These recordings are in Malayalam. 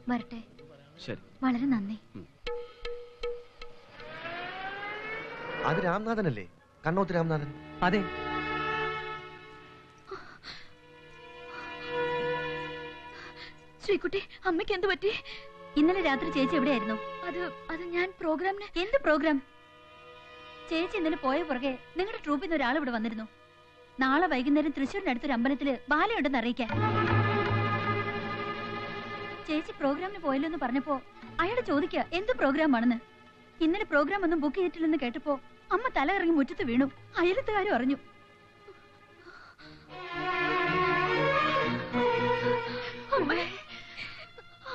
വരട്ടെ. ശരി, വളരെ നന്ദി. അത് രാംനാഥനല്ലേ? കണ്ണോത്ത് രാംനാഥൻ. അതെ. ശ്രീകുട്ടി, അമ്മയ്ക്ക് എന്ത് പറ്റി? ഇന്നലെ രാത്രി ചേച്ചി എവിടെയായിരുന്നു? അത് ഞാൻ പ്രോഗ്രാമിന്. എന്ത് പ്രോഗ്രാം? ചേച്ചി ഇന്നലെ പോയ പുറകെ നിങ്ങളുടെ ട്രൂപ്പിൽ നിന്ന് ഒരാൾ ഇവിടെ വന്നിരുന്നു. നാളെ വൈകുന്നേരം തൃശ്ശൂരിനടുത്തൊരു അമ്പലത്തില് ബാലയുണ്ടെന്ന് അറിയിക്കാൻ. ചേച്ചി പ്രോഗ്രാമിന് പോയല്ലോ എന്ന് പറഞ്ഞപ്പോ അയാൾ ചോദിക്കുക എന്ത് പ്രോഗ്രാമാണെന്ന്. ഇന്നലെ പ്രോഗ്രാം ഒന്നും ബുക്ക് ചെയ്തിട്ടില്ലെന്ന് കേട്ടപ്പോ അമ്മ തല ഇറങ്ങി മുറ്റത്ത് വീണു. അയലത്തുകാരും അറിഞ്ഞു.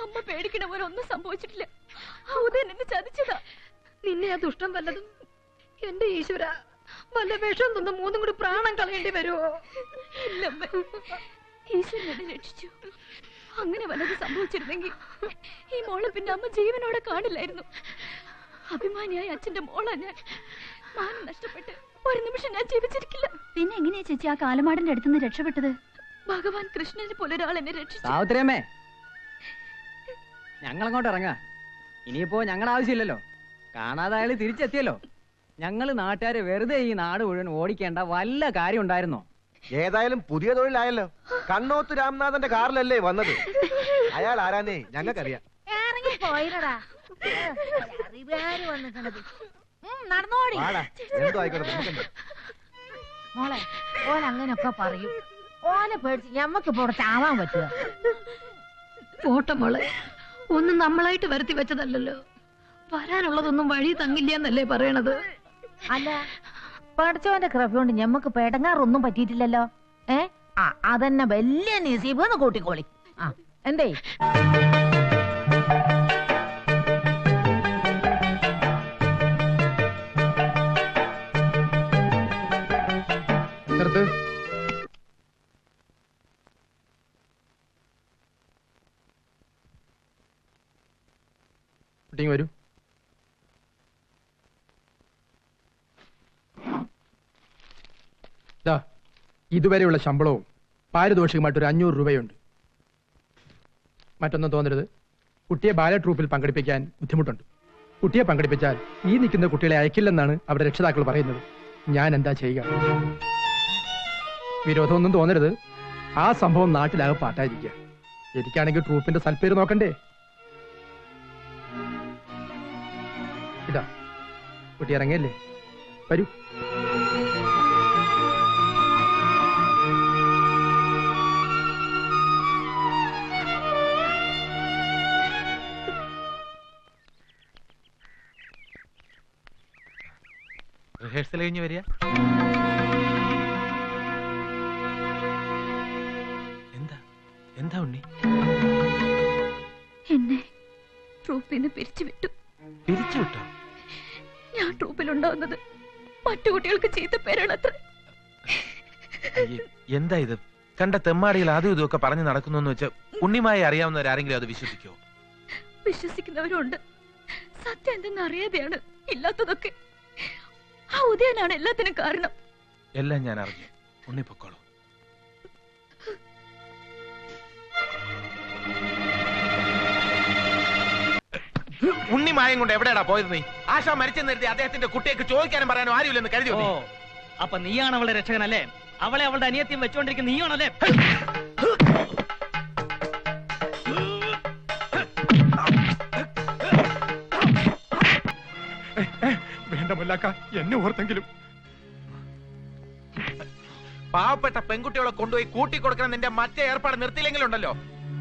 അമ്മ പേടിക്കണ പോലെ ഒന്നും സംഭവിച്ചിട്ടില്ല. ഉദയൻ എന്നെ ചതിച്ചതാ. നിന്നെ ആ ദുഷ്ടം വല്ലതും എന്റെ ഈശ്വര വല്ല വിഷം തന്ന മൂന്നും കൂടി പ്രാണം കളയേണ്ടി വരുമോ? ഇല്ലമ്മ, ഈശ്വരൻ എന്നെ രക്ഷിച്ചു. അങ്ങനെ വല്ലത് സംഭവിച്ചിരുന്നെങ്കിൽ ഈ മോളെ പിന്നെ അമ്മ ജീവനോടെ കാണില്ലായിരുന്നു. അഭിമാനിയായ അച്ഛന്റെ മോളാ ഞാൻ. മാനം നഷ്ടപ്പെട്ട് ഒരു നിമിഷം ഞാൻ ജീവിച്ചിരിക്കില്ല. പിന്നെ എങ്ങനെയാ ചേച്ചി ആ കാലമാടന്റെ അടുത്തുനിന്ന് രക്ഷപ്പെട്ടത്? ഭഗവാൻ കൃഷ്ണനെ പോലെ ഒരാൾ എന്നെ രക്ഷിച്ചു. സാവിത്രിയമ്മേ, ഞങ്ങളങ്ങോട്ട് ഇറങ്ങാ. ഇനിയിപ്പോ ഞങ്ങളുടെ ആവശ്യമില്ലല്ലോ. കാണാതെ അയാൾ തിരിച്ചെത്തിയല്ലോ. ഞങ്ങള് നാട്ടുകാരെ വെറുതെ ഈ നാട് മുഴുവൻ ഓടിക്കേണ്ട വല്ല കാര്യം ഉണ്ടായിരുന്നോ? ഏതായാലും പുതിയ തൊഴിലായല്ലോ. കണ്ണോത്ത് രാംനാഥന്റെ കാറിലല്ലേ വന്നത്? അയാൾ ആരാന്നേ ഞങ്ങൾക്കറിയാം. നടന്നോടി എന്തോ ആയിക്കോട്ടെ. മോളെ, ഓൻ അങ്ങനൊക്കെ പറയും. ഓനെ പേടിച്ച് ഞമ്മക്ക് പുറത്താവാൻ പറ്റുക? പോട്ടെ മോളെ, ഒന്നും നമ്മളായിട്ട് വരുത്തി വെച്ചതല്ലല്ലോ. വരാനുള്ളതൊന്നും വഴി തങ്ങില്ല എന്നല്ലേ പറയണത്? അല്ല, പഠിച്ചവന്റെ കൃപ കൊണ്ട് ഞമ്മക്ക് പെടങ്ങാറൊന്നും പറ്റിയിട്ടില്ലല്ലോ. അതന്നെ വലിയ നസീബ് എന്ന് കൂട്ടിക്കോളി. എന്തേ വരൂ. ഇതുവരെയുള്ള ശമ്പളവും പാരിതോഷികമായിട്ടൊരു 500 രൂപയുണ്ട്. മറ്റൊന്നും തോന്നരുത്. കുട്ടിയെ ബാല ട്രൂപ്പിൽ പങ്കെടുപ്പിക്കാൻ ബുദ്ധിമുട്ടുണ്ട്. കുട്ടിയെ പങ്കെടുപ്പിച്ചാൽ ഈ നിൽക്കുന്ന കുട്ടികളെ അയക്കില്ലെന്നാണ് അവിടെ രക്ഷിതാക്കൾ പറയുന്നത്. ഞാൻ എന്താ ചെയ്യുക? വിരോധമൊന്നും തോന്നരുത്. ആ സംഭവം നാട്ടിലാകെ പാട്ടായിരിക്കുക. എനിക്കാണെങ്കിൽ ട്രൂപ്പിന്റെ സൽപ്പേര് നോക്കണ്ടേ? ഇതാ കുട്ടി ഇറങ്ങിയല്ലേ, വരൂ. റിഹേഴ്സൽ കഴിഞ്ഞ് വരിക. എന്താ എന്താ ഉണ്ണി? എന്നെ ട്രൂപ്പിൽ നിന്ന് പിരിച്ചുവിട്ടു. പിരിച്ചുവിട്ടോ? ഞാൻ ട്രൂപ്പിലുണ്ടാവുന്നത് മറ്റു കുട്ടികൾക്ക് ചീത്ത പേരാണത്ര. എന്താ ഇത്? കണ്ട തെമ്മാടികൾ അതും ഇതും ഒക്കെ പറഞ്ഞു നടക്കുന്നു വെച്ചാൽ ഉണ്ണിമായി അറിയാവുന്നവരാരെങ്കിലും അത് വിശ്വസിക്കോ? വിശ്വസിക്കുന്നവരുണ്ട്. സത്യം എന്തെന്ന് അറിയാതെയാണ് ഇല്ലാത്തതൊക്കെ. ആ ഉദയനാണ് എല്ലാത്തിനും കാരണം. എല്ലാം ഞാൻ അറിഞ്ഞു. ഉണ്ണി പൊക്കോളൂ. ഉണ്ണി മായം കൊണ്ട് എവിടെയാടാ പോയത് നീ? ആശാ മരിച്ചെന്ന് കരുതി അദ്ദേഹത്തിന്റെ കുട്ടിയൊക്കെ ചോദിക്കാനും പറയാനും ആരുമില്ലെന്ന് കരുതി. അപ്പൊ നീയാണ് അവളുടെ രക്ഷകനല്ലേ? അവളെ അവളുടെ അനിയത്യം വെച്ചോണ്ടിരിക്കുന്ന നീയാണല്ലേ? വേണ്ട മുല്ലാക്ക, എന്നെ ഓർത്തെങ്കിലും. പാവപ്പെട്ട പെൺകുട്ടികളെ കൊണ്ടുപോയി കൂട്ടിക്കൊടുക്കണം നിന്റെ മറ്റേ ഏർപ്പാട് നിർത്തിയില്ലെങ്കിലുണ്ടല്ലോ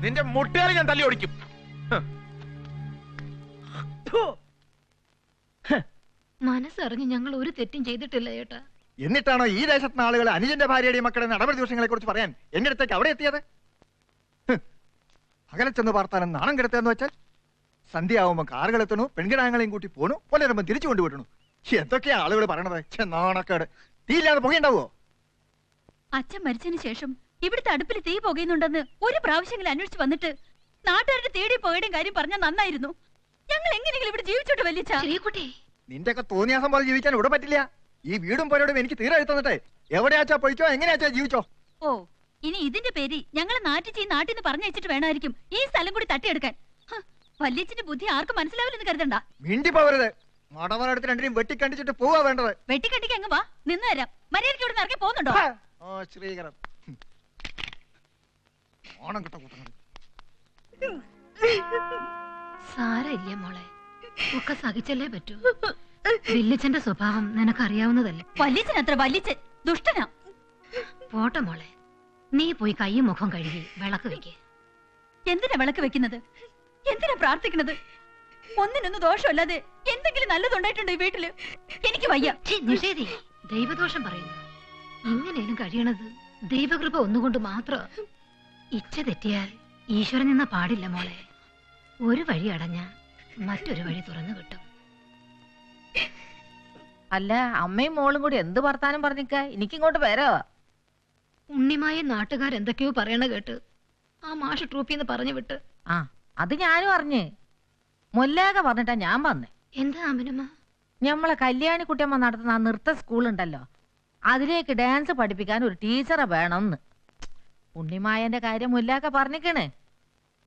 നിന്റെ മുട്ടുകാരെ ഞാൻ തല്ലി ഓടിക്കും. മനസ്സറിഞ്ഞ് ഞങ്ങൾ ഒരു തെറ്റും ചെയ്തിട്ടില്ല ചേട്ടാ. എന്നിട്ടാണോ ഈ ദേശത്തുന്ന ആളുകൾ അനുജന്റെ ഭാര്യയുടെയും മക്കളുടെ നടപടി ദോഷങ്ങളെ കുറിച്ച് പറയാൻ എന്റെ അടുത്തേക്ക് അവിടെ എത്തിയത്? അകലെ ചെന്ന് പാർത്താനും നാണം കിടത്തുകയെന്ന് വെച്ചാൽ സന്ധ്യയാവുമ്പോ കാറുകൾ എത്തണു, പെൺകിടാങ്ങളെയും കൂട്ടി പോണു, പുലരുമ്പോ തിരിച്ചു കൊണ്ടുവിട്ടണു. എന്തൊക്കെയാ ആളുകൾ പറയണത്? നാണക്കേട്. തീയില്ലാതെ പുകയുണ്ടാവോ? അച്ഛൻ മരിച്ചതിന് ശേഷം ഇവിടുത്തെ അടുപ്പിൽ തീ പുകയുന്നുണ്ടെന്ന് ഒരു പ്രാവശ്യമെങ്കിലും അന്വേഷിച്ച് വന്നിട്ട് നാട്ടുകാരുടെ തേടി പുകയുടെയും കാര്യം പറഞ്ഞാൽ നന്നായിരുന്നു. ഞങ്ങൾ എങ്ങനെയെങ്കിലും ഇവിടെ ജീവിച്ചോട്ട് വലിയ നിന്റെയൊക്കെ തോന്നിയാസം പോലെ ജീവിക്കാൻ ഇവിടെ പറ്റില്ല. ഈ വീടും പോരോടും എനിക്ക് തീരെ എഴുത്തന്നിട്ടെ എവിടെയാച്ചാ പൊയ്ക്കോ, എങ്ങനെയാച്ചാ ജീവിച്ചോ. ഓ, ഇനി ഇതിന്റെ പേര് ഞങ്ങളെ നാട്ടിൽ നാട്ടിൽ നിന്ന് പറഞ്ഞയച്ചിട്ട് വേണമായിരിക്കും ഈ സ്ഥലം കൂടി തട്ടിയെടുക്കാൻ. വല്യച്ഛന്റെ ബുദ്ധി ആർക്കും മനസ്സിലാവില്ലെന്ന് കരുതണ്ട. മിണ്ടി പോവരുത്. മടവനടുത്ത് രണ്ടിനും വെട്ടിക്കണ്ടിച്ചിട്ട് പോവാ വേണ്ടത്. വെട്ടിക്കട്ടിക്ക് അങ്ങ് വാ, നിന്ന് തരാം. മര്യാദയ്ക്ക് ഇവിടെ ഇറങ്ങി പോകുന്നുണ്ടോ? ഓ ശ്രീകരം ഓണം കിട്ട കൂട്ടങ്ങൾ. സാരമില്ല മോളെ, ഒക്കെ സഹിച്ചല്ലേ പറ്റൂ. വല്യച്ഛന്റെ സ്വഭാവം നിനക്കറിയാവുന്നതല്ലേ. വല്യച്ഛൻ അത്ര വല്യച്ഛൻ ദുഷ്ടനാ. പോട്ടെ മോളെ, നീ പോയി കൈയും മുഖം കഴുകി വിളക്ക് വെക്ക്. എന്തിനാ വിളക്ക് വെക്കുന്നത്? എന്തിനാ പ്രാർത്ഥിക്കുന്നത്? ഒന്നിനൊന്നും ദോഷമല്ലാതെ എന്തെങ്കിലും നല്ലതുണ്ടായിട്ടുണ്ടോ ഈ വീട്ടില്? എനിക്ക് വയ്യ. നിഷേധി, ദൈവദോഷം പറയുന്നു. ഇങ്ങനെയും കഴിയണത് ദൈവകൃപ ഒന്നുകൊണ്ട് മാത്രം. ഇച്ഛ തെറ്റിയാൽ ഈശ്വരൻ നിന്ന പാടില്ല മോളെ. ഒരു വഴി അടഞ്ഞ മറ്റൊരു വഴി തുറന്നു കിട്ടും. അല്ല, അമ്മയും മോളും കൂടി എന്ത് വർത്താനം പറഞ്ഞിക്ക? എനിക്കിങ്ങോട്ട് വരോ? ഉണ്ണിമായ നാട്ടുകാരെന്തൊക്കെയോ പറയണ കേട്ട് ആ മാഷ് ട്രൂപ്പിന്ന് പറഞ്ഞു വിട്ട്. ആ, അത് ഞാനും അറിഞ്ഞ്. മുല്ലാക പറഞ്ഞിട്ടാ ഞാൻ വന്നേ. എന്താ അമ്മനമ്മ? ഞമ്മളെ കല്യാണി കുട്ടിയമ്മ നടത്തുന്ന ആ നൃത്ത സ്കൂളുണ്ടല്ലോ, അതിലേക്ക് ഡാൻസ് പഠിപ്പിക്കാൻ ഒരു ടീച്ചറെ വേണമെന്ന്. ഉണ്ണിമായന്റെ കാര്യം മുല്ലാക്ക പറഞ്ഞിക്കണ്.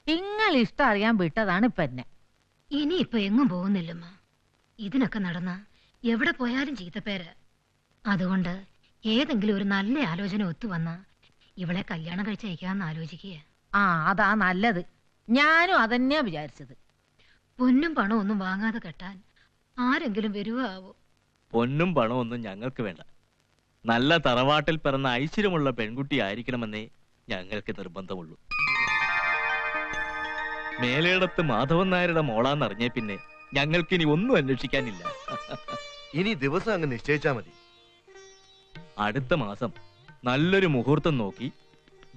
നിങ്ങൾ ഇഷ്ടം അറിയാൻ വിട്ടതാണ് ഇപ്പൊ എന്നെ. ഇനിയിപ്പൊ എങ്ങും പോകുന്നില്ലമ്മ. ഇതിനൊക്കെ നടന്ന എവിടെ പോയാലും ചീത്തപ്പേര്. അതുകൊണ്ട് ഏതെങ്കിലും ഒരു നല്ല ആലോചന ഒത്തുവന്ന ഇവളെ കല്യാണം കഴിച്ചയക്കാന്ന് ആലോചിക്കുക. ആ, അതാ നല്ലത്. ഞാനും അതന്നെയാ വിചാരിച്ചത്. പൊന്നും പണവും ഒന്നും വാങ്ങാതെ കെട്ടാൻ ആരെങ്കിലും വരുവോ ആവോ? പൊന്നും പണവും ഒന്നും ഞങ്ങൾക്ക് വേണ്ട. നല്ല തറവാട്ടിൽ പിറന്ന ഐശ്വര്യമുള്ള പെൺകുട്ടി ആയിരിക്കണമെന്നേ ഞങ്ങൾക്ക് നിർബന്ധമുള്ളൂ. മേലേടത്ത് മാധവൻ നായരുടെ മോളാന്നറിഞ്ഞേ പിന്നെ ഞങ്ങൾക്കിനി ഒന്നും അന്വേഷിക്കാനില്ല. ഇനി ദിവസം അങ്ങ് നിശ്ചയിച്ചാ മതി. അടുത്ത മാസം നല്ലൊരു മുഹൂർത്തം നോക്കി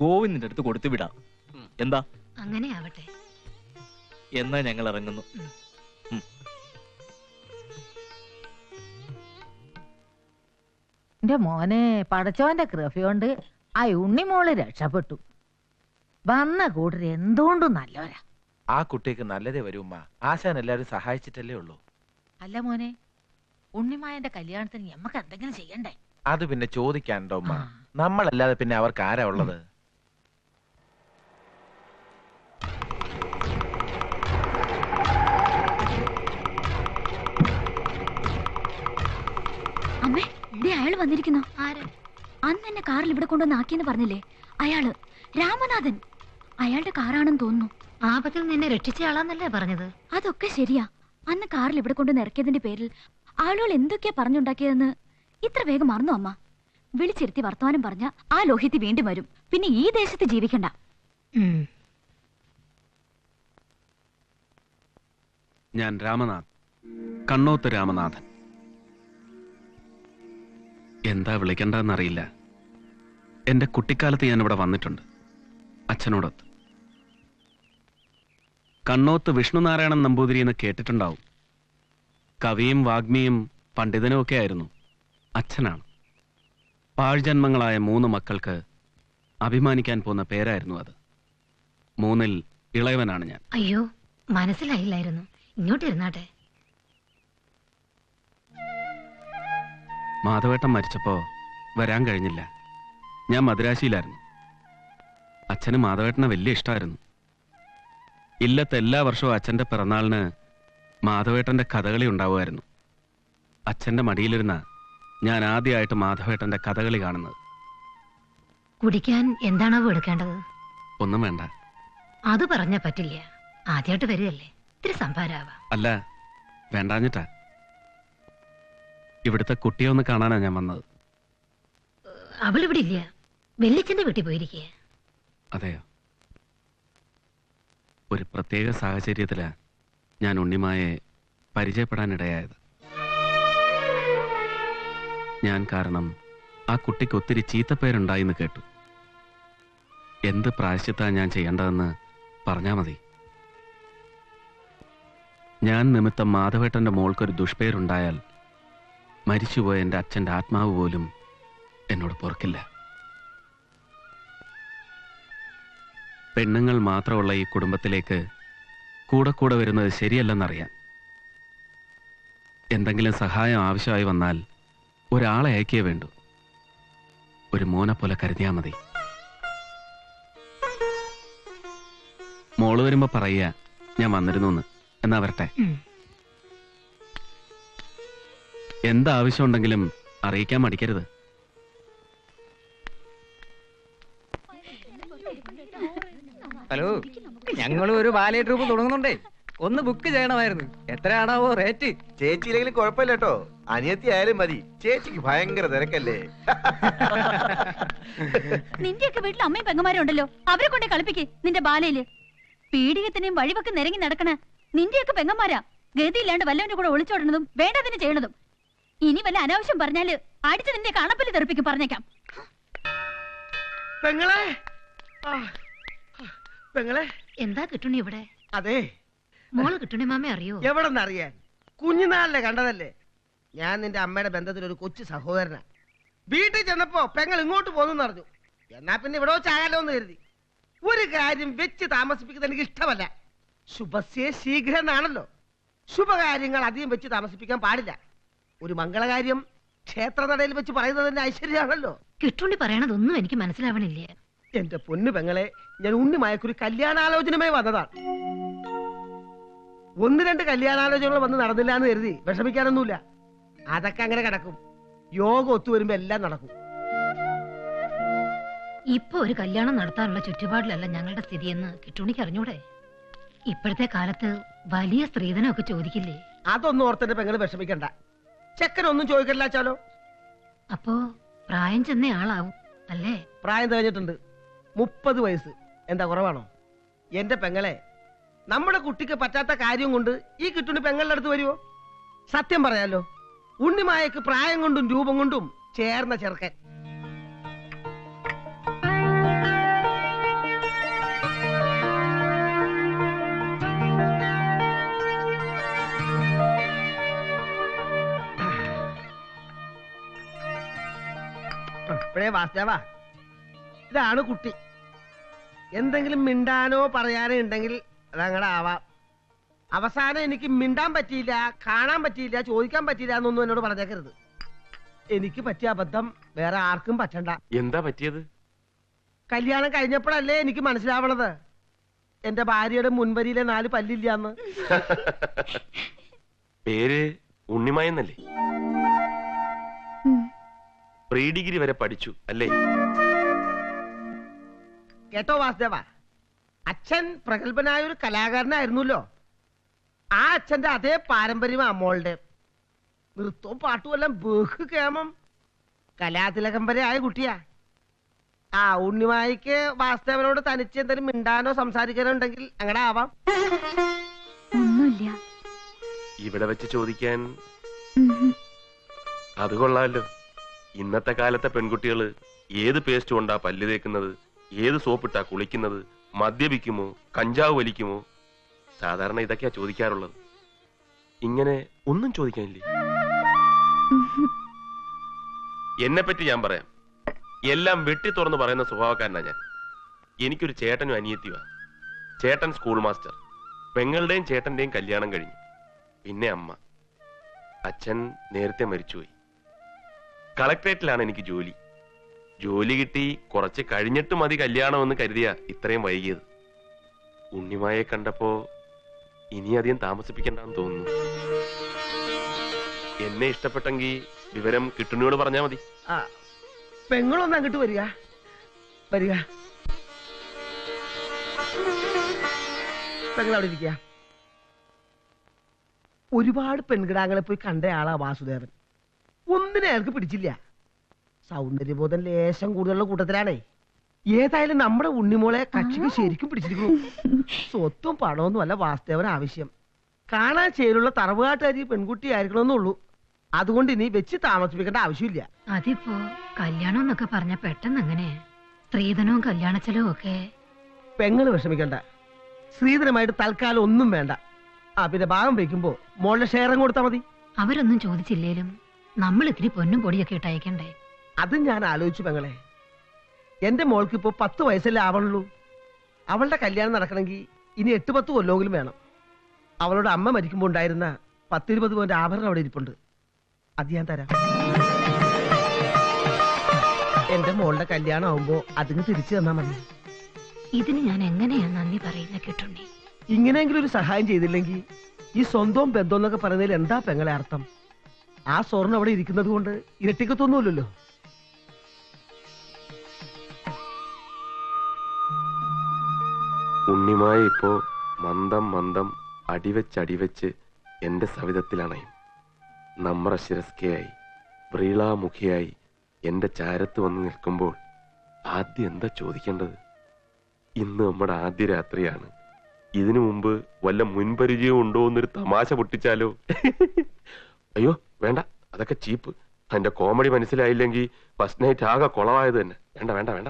ഗോവിന്ദിന്റെ അടുത്ത് കൊടുത്തു വിടാം. എന്താ? അങ്ങനെ ആവട്ടെ. എന്നാ ഞങ്ങൾ ഇറങ്ങുന്നു. എന്റെ മോനെ, പടച്ചോന്റെ കൃപയോണ്ട് ആ ഉണ്ണിമോള് രക്ഷപ്പെട്ടു. വന്ന കൂട്ടർ എന്തുകൊണ്ടും നല്ലവരാ. ആ കുട്ടിക്ക് നല്ലതേ വരുമ്മ. ആശാൻ എല്ലാരും സഹായിച്ചിട്ടല്ലേ ഉള്ളൂ. അല്ല മോനെ, ഉണ്ണിമായന്റെ കല്യാണത്തിന് ഞമ്മക്ക് എന്തെങ്കിലും ചെയ്യണ്ടേ? അത് പിന്നെ ചോദിക്കാനുണ്ടോ ഉമ്മ? നമ്മളല്ലാതെ പിന്നെ അവർക്ക് ആരാ ഉള്ളത്? അമ്മേ, അയാള് വന്നിരിക്കുന്നു. ആര്? അന്ന് എന്നെ കാറിൽ ഇവിടെ കൊണ്ടുവന്ന് ആക്കിയെന്ന് പറഞ്ഞില്ലേ, അയാള് രാമനാഥൻ. അയാളുടെ കാറാണെന്ന് തോന്നുന്നു. ആപത്തിൽ നിന്നെ രക്ഷിച്ച ആളാന്നല്ലേ പറഞ്ഞത്? അതൊക്കെ ശരിയാ. അന്ന് കാറിൽ ഇവിടെ കൊണ്ടുവന്ന് ഇറക്കിയതിന്റെ പേരിൽ ആളുകൾ എന്തൊക്കെയാ പറഞ്ഞുണ്ടാക്കിയതെന്ന് ഇത്ര വേഗം മറന്നു അമ്മ? വിളിച്ചിരുത്തി വർത്തമാനം പറഞ്ഞ ആ ലോഹിത്തി വീണ്ടും വരും. പിന്നെ ഈ ദേശത്ത് ജീവിക്കണ്ട. ഞാൻ രാമനാഥ്, കണ്ണോത്ത് രാമനാഥൻ. എന്താ വിളിക്കണ്ടെന്നറിയില്ല. എന്റെ കുട്ടിക്കാലത്ത് ഞാൻ ഇവിടെ വന്നിട്ടുണ്ട്, അച്ഛനോടൊത്ത്. കണ്ണോത്ത് വിഷ്ണുനാരായണൻ നമ്പൂതിരി എന്ന് കേട്ടിട്ടുണ്ടാവും. കവിയും വാഗ്മിയും പണ്ഡിതനും ഒക്കെ ആയിരുന്നു. അച്ഛനാണ്. പാഴ്ജന്മങ്ങളായ 3 മക്കൾക്ക് അഭിമാനിക്കാൻ പോകുന്ന പേരായിരുന്നു അത്. 3-ൽ ഇളയവനാണ് ഞാൻ. അയ്യോ, മനസ്സിലായില്ലായിരുന്നു. ഇങ്ങോട്ട് ഇരുന്നാട്ടെ. മാധവേട്ടൻ മരിച്ചപ്പോ വരാൻ കഴിഞ്ഞില്ല. ഞാൻ മദ്രാശിയിലായിരുന്നു. അച്ഛന് മാധവേട്ടനെ വലിയ ഇഷ്ടമായിരുന്നു. ഇല്ലത്ത് എല്ലാ വർഷവും അച്ഛന്റെ പിറന്നാളിന് മാധവേട്ടന്റെ കഥകളി ഉണ്ടാവുമായിരുന്നു. അച്ഛന്റെ മടിയിലിരുന്ന ഞാൻ ആദ്യമായിട്ട് മാധവേട്ടന്റെ കഥകളി കാണുന്നത്. കുടിക്കാൻ എന്താണാവോ എടുക്കേണ്ടത്? ഒന്നും വേണ്ട. അത് പറഞ്ഞാ പറ്റില്ല. ആദ്യമായിട്ട് വരികയല്ലേ, ഇത്തിരി സംഭാരാവാം. അല്ല, വേണ്ടാഞ്ഞിട്ടാ. ഇവിടുത്തെ കുട്ടിയെ ഒന്ന് കാണാനാ ഞാൻ വന്നത്. അവളിവിടെ ഇല്ല, വെല്ലിച്ചന്റെ വീട്ടിൽ പോയിരിക്കുക. അതെയോ? ഒരു പ്രത്യേക സാഹചര്യത്തിലാ ഞാൻ ഉണ്ണിമായെ പരിചയപ്പെടാനിടയായത്. ഞാൻ കാരണം ആ കുട്ടിക്ക് ഒത്തിരി ചീത്തപ്പേരുണ്ടായിന്ന് കേട്ടു. എന്ത് പ്രായശ്ചിത്താ ഞാൻ ചെയ്യേണ്ടതെന്ന് പറഞ്ഞാ മതി. ഞാൻ നിമിത്തം മാധവേട്ടന്റെ മോൾക്കൊരു ദുഷ്പേരുണ്ടായാൽ മരിച്ചുപോയ എൻ്റെ അച്ഛൻ്റെ ആത്മാവ് പോലും എന്നോട് പൊറുക്കില്ല. പെണ്ണുങ്ങൾ മാത്രമുള്ള ഈ കുടുംബത്തിലേക്ക് കൂടെ കൂടെ വരുന്നത് ശരിയല്ലെന്നറിയാം. എന്തെങ്കിലും സഹായം ആവശ്യമായി വന്നാൽ ഒരാളെ അയക്കേ വേണ്ടു. ഒരു മോനെ പോലെ കരുതിയാ മതി. മോള് വരുമ്പോ പറയുക, ഞാൻ വന്നിരുന്നു എന്ന്. എന്നാ വരട്ടെ. എന്താവശ്യം ഉണ്ടെങ്കിലും അറിയിക്കാൻ മടിക്കരുത്. ഹലോ, ഞങ്ങളും ഒരു ബാലേ ട്രൂപ്പ് തുടങ്ങുന്നുണ്ടേ. ഒന്ന് ബുക്ക് ചെയ്യണമായിരുന്നു. എത്രയാണാവോ റേറ്റ്? ചേച്ചിയില്ലെങ്കിലും കുഴപ്പമില്ല കേട്ടോ, അനിയത്തി ആയാലും മതി. ചേച്ചിക്ക് ഭയങ്കര തിരക്കല്ലേ. നിന്റെയൊക്കെ വീട്ടിൽ അമ്മയും പെങ്ങന്മാരും ഉണ്ടല്ലോ, അവരെ കൊണ്ടേ കളിപ്പിക്ക് നിന്റെ ബാലയില്. പീഡികത്തിനെയും വഴിവൊക്കെ നിരങ്ങി നടക്കണ നിന്റെയൊക്കെ പെങ്ങന്മാരാ ഗതിയില്ലാണ്ട് വല്ലവന്റെ കൂടെ ഒളിച്ചോടുന്നതും വേണ്ടതിന് ചെയ്യണതും. ഇനി വല്ല അനാവശ്യം പറഞ്ഞാല് അടിച്ച് നിന്റെ കണപ്പല് തെറിപ്പിക്കും, പറഞ്ഞേക്കാം. പെങ്ങളെ, പെങ്ങളെ, എന്താ കിട്ടുണി ഇവിടെ? അതെ, മോള് കിട്ടുണി മാമ അറിയോ? എവിടെന്നറിയാൻ, കുഞ്ഞുനാളിലെ കണ്ടതല്ലേ. ഞാൻ നിന്റെ അമ്മയുടെ ബന്ധത്തിൽ ഒരു കൊച്ചു സഹോദരനാ. വീട്ടിൽ ചെന്നപ്പോ പെങ്ങൾ ഇങ്ങോട്ട് പോന്നു പറഞ്ഞു. എന്നാ പിന്നെ ഇവിടെ വെച്ചായാലോ എന്ന് കരുതി. ഒരു കാര്യം വെച്ച് താമസിപ്പിക്കുന്നത് എനിക്ക് ഇഷ്ടമല്ല. ശുഭസ്യേ ശീഘ്രം എന്നാണല്ലോ. ശുഭകാര്യങ്ങൾ അധികം വെച്ച് താമസിപ്പിക്കാൻ പാടില്ല. ഒരു മംഗളകാര്യം ക്ഷേത്രനടയിൽ വെച്ച് പറയുന്നത് തന്നെ ഐശ്വര്യമാണല്ലോ. കിട്ടുണ്ടി പറയണതൊന്നും എനിക്ക് മനസ്സിലാവണില്ല. എന്റെ പൊന്നു പെങ്ങളെ, ഞാൻ ഉണ്ണിമായക്കൊരു കല്യാണാലോചനയുമായി വന്നതാണ്. 1-2 കല്യാണാലോചനകൾ വന്ന് നടന്നില്ല എന്ന് കരുതി വിഷമിക്കാനൊന്നുമില്ല. അതൊക്കെ അങ്ങനെ കിടക്കും. യോഗം ഒത്തുവരുമ്പോ എല്ലാം നടക്കും. ഇപ്പൊ ഒരു കല്യാണം നടത്താനുള്ള ചുറ്റുപാടിലല്ല ഞങ്ങളുടെ സ്ഥിതിയെന്ന് കിട്ടുണിക്ക് അറിഞ്ഞൂടെ? ഇപ്പോഴത്തെ കാലത്ത് വലിയ സ്ത്രീധനമൊക്കെ ചോദിക്കില്ലേ? അതൊന്നും ഓർത്തിന്റെ പെങ്ങള് വിഷമിക്കണ്ട. ചെക്കനൊന്നും ചോദിക്കില്ല ചാലോ. അപ്പോ പ്രായം ചെന്ന ആളാവും അല്ലേ? പ്രായം തികഞ്ഞിട്ടുണ്ട്, 30 വയസ്സ്. എന്താ കുറവാണോ? എന്റെ പെങ്ങളെ, നമ്മുടെ കുട്ടിക്ക് പറ്റാത്ത കാര്യം കൊണ്ട് ഈ കിട്ടുണി പെങ്ങളുടെ അടുത്ത് വരുവോ? സത്യം പറയാലോ, ഉണ്ണിമായക്ക് പ്രായം കൊണ്ടും രൂപം കൊണ്ടും ചേർന്ന ചെറുക്കൻ. ഇപ്പഴേ വാസ്തവാ, ഇതാണ് കുട്ടി. എന്തെങ്കിലും മിണ്ടാനോ പറയാനോ ഉണ്ടെങ്കിൽ അതങ്ങനെ ആവാം. അവസാനം എനിക്ക് മിണ്ടാൻ പറ്റിയില്ല, കാണാൻ പറ്റിയില്ല, ചോദിക്കാൻ പറ്റിയില്ല എന്നൊന്നും എന്നോട് പറഞ്ഞേക്കരുത്. എനിക്ക് പറ്റിയ അബദ്ധം വേറെ ആർക്കും പറ്റണ്ട. എന്താ പറ്റിയത്? കല്യാണം കഴിഞ്ഞപ്പോഴല്ലേ എനിക്ക് മനസ്സിലാവണത് എന്റെ ഭാര്യയുടെ മുൻവരിയിലെ 4 പല്ലില്ലാന്ന്. പേര് ഉണ്ണിമായെന്നല്ലേ? പ്രീ ഡിഗ്രി വരെ പഠിച്ചു അല്ലേ? കേട്ടോ വാസുദേവ, അച്ഛൻ പ്രഗത്ഭനായ ഒരു കലാകാരനായിരുന്നല്ലോ. ആ അച്ഛന്റെ അതേ പാരമ്പര്യം അമ്മോളുടെ. നൃത്തവും പാട്ടും എല്ലാം ബഹുകേമം. കലാതിലകം വരെ ആയ കുട്ടിയാ. ആ ഉണ്ണിമായിക്ക് വാസുദേവനോട് തനിച്ച് എന്തെങ്കിലും മിണ്ടാനോ സംസാരിക്കാനോ ഉണ്ടെങ്കിൽ അങ്ങനെ ആവാം. ഒന്നുമില്ല. ഇവിടെ വെച്ച് ചോദിക്കാൻ അത് കൊള്ളാമല്ലോ. ഇന്നത്തെ കാലത്തെ പെൺകുട്ടികള് ഏത് പേസ്റ്റ് കൊണ്ടാ പല്ല് തേക്കുന്നത്, ഏത് സോപ്പിട്ടാ കുളിക്കുന്നത്, മദ്യപിക്കുമോ, കഞ്ചാവ് വലിക്കുമോ, സാധാരണ ഇതൊക്കെയാ ചോദിക്കാറുള്ളത്. ഇങ്ങനെ ഒന്നും ചോദിക്കാനില്ലേ? എന്നെ പറ്റി ഞാൻ പറയാം. എല്ലാം വെട്ടി തുറന്ന് പറയുന്ന സ്വഭാവക്കാരനാ ഞാൻ. എനിക്കൊരു ചേട്ടനും അനിയത്തിയുവാ. ചേട്ടൻ സ്കൂൾ മാസ്റ്റർ. പെങ്ങളുടെയും ചേട്ടന്റെയും കല്യാണം കഴിഞ്ഞു. പിന്നെ അമ്മ. അച്ഛൻ നേരത്തെ മരിച്ചുപോയി. കളക്ടറേറ്റിലാണ് എനിക്ക് ജോലി. ജോലി കിട്ടി കുറച്ച് കഴിഞ്ഞിട്ട് മതി കല്യാണമെന്ന് കരുതിയ ഇത്രയും വൈകിയത്. ഉണ്ണിമായെ കണ്ടപ്പോ ഇനി അധികം താമസിപ്പിക്കണ്ടെന്ന് തോന്നുന്നു. എന്നെ ഇഷ്ടപ്പെട്ടെങ്കിൽ വിവരം കിട്ടുണിയോട് പറഞ്ഞാ മതി. പെങ്ങളൊന്ന് അങ്ങോട്ട് വരിക, വരിക. പെങ്ങളവിടെ ഇരിക്കുക. ഒരുപാട് പെൺകിടാങ്ങളെ പോയി കണ്ട ആളാ വാസുദേവൻ. ഒന്നിനെ അയാൾക്ക് പിടിച്ചില്ല. സൗന്ദര്യബോധം ലേശം കൂടുതലുള്ള കൂട്ടത്തിലാണേ. ഏതായാലും നമ്മുടെ ഉണ്ണിമോളെ കക്ഷിക്ക് ശരിക്കും പിടിച്ചിരിക്കുന്നു. സ്വത്തും പണമൊന്നും അല്ല വാസുദേവൻ ആവശ്യം. കാണാൻ ചേരുള്ള തറവുകാട്ടുകാരി പെൺകുട്ടി ആയിരിക്കണമെന്നുള്ളൂ. അതുകൊണ്ട് ഇനി വെച്ച് താമസിപ്പിക്കേണ്ട ആവശ്യമില്ല. അതിപ്പോ കല്യാണം എന്നൊക്കെ പറഞ്ഞ പെട്ടെന്ന് എങ്ങനെ? സ്ത്രീധനവും കല്യാണ ചെലവും ഒക്കെ. പെങ്ങള് വിഷമിക്കണ്ട. സ്ത്രീധനമായിട്ട് തൽക്കാലം ഒന്നും വേണ്ട. പിന്നെ ഭാഗം വയ്ക്കുമ്പോ മോളുടെ ഷെയറും കൊടുത്താൽ മതി. അവരൊന്നും ചോദിച്ചില്ലേലും നമ്മൾ ഇത്തിരി പൊന്നും പൊടിയൊക്കെ ഇട്ടയക്കണ്ടേ? അത് ഞാൻ ആലോചിച്ചു പെങ്ങളെ. എന്റെ മോൾക്ക് ഇപ്പോ 10 വയസ്സല്ലേ ആവണുള്ളൂ. അവളുടെ കല്യാണം നടക്കണമെങ്കിൽ ഇനി 8-10 കൊല്ലെങ്കിലും വേണം. അവളുടെ അമ്മ മരിക്കുമ്പോ ഉണ്ടായിരുന്ന 10-20 പവന്റെ ആഭരണം അവിടെ ഇരിപ്പുണ്ട്. അത് ഞാൻ തരാം. എന്റെ മോളുടെ കല്യാണം ആവുമ്പോ അതിന് തിരിച്ചു തന്നാ മതി. ഇതിന് ഞാൻ എങ്ങനെയാ നന്ദി പറയുന്ന കിട്ടുണ്ണി? ഇങ്ങനെയെങ്കിലും ഒരു സഹായം ചെയ്തില്ലെങ്കിൽ ഈ സ്വന്തം ബന്ധം എന്നൊക്കെ പറയുന്നതിൽ എന്താ പെങ്ങളെ അർത്ഥം? ആ സ്വർണ്ണം അവിടെ ഇരിക്കുന്നത് കൊണ്ട് ഇരട്ടിക്കത്തൊന്നുമില്ലല്ലോ. ഉണ്ണിമായ ഇപ്പോ മന്ദം മന്ദം അടിവെച്ച് എന്റെ സവിധത്തിലണയും. നമ്രശിരസ്കയായി വ്രീളാമുഖിയായി എന്റെ ചാരത്ത് വന്ന് നിൽക്കുമ്പോൾ ആദ്യം എന്താ ചോദിക്കേണ്ടത്? ഇന്ന് നമ്മുടെ ആദ്യ രാത്രിയാണ്. ഇതിനു മുമ്പ് വല്ല മുൻപരിചയവും ഉണ്ടോ എന്നൊരു തമാശ പൊട്ടിച്ചാലോ? അയ്യോ വേണ്ട, അതൊക്കെ ചീപ്പ്. എന്റെ കോമഡി മനസ്സിലായില്ലെങ്കിൽ ഫസ്റ്റ് നൈറ്റ് ആകെ കുളമായത് തന്നെ. വേണ്ട വേണ്ട വേണ്ട.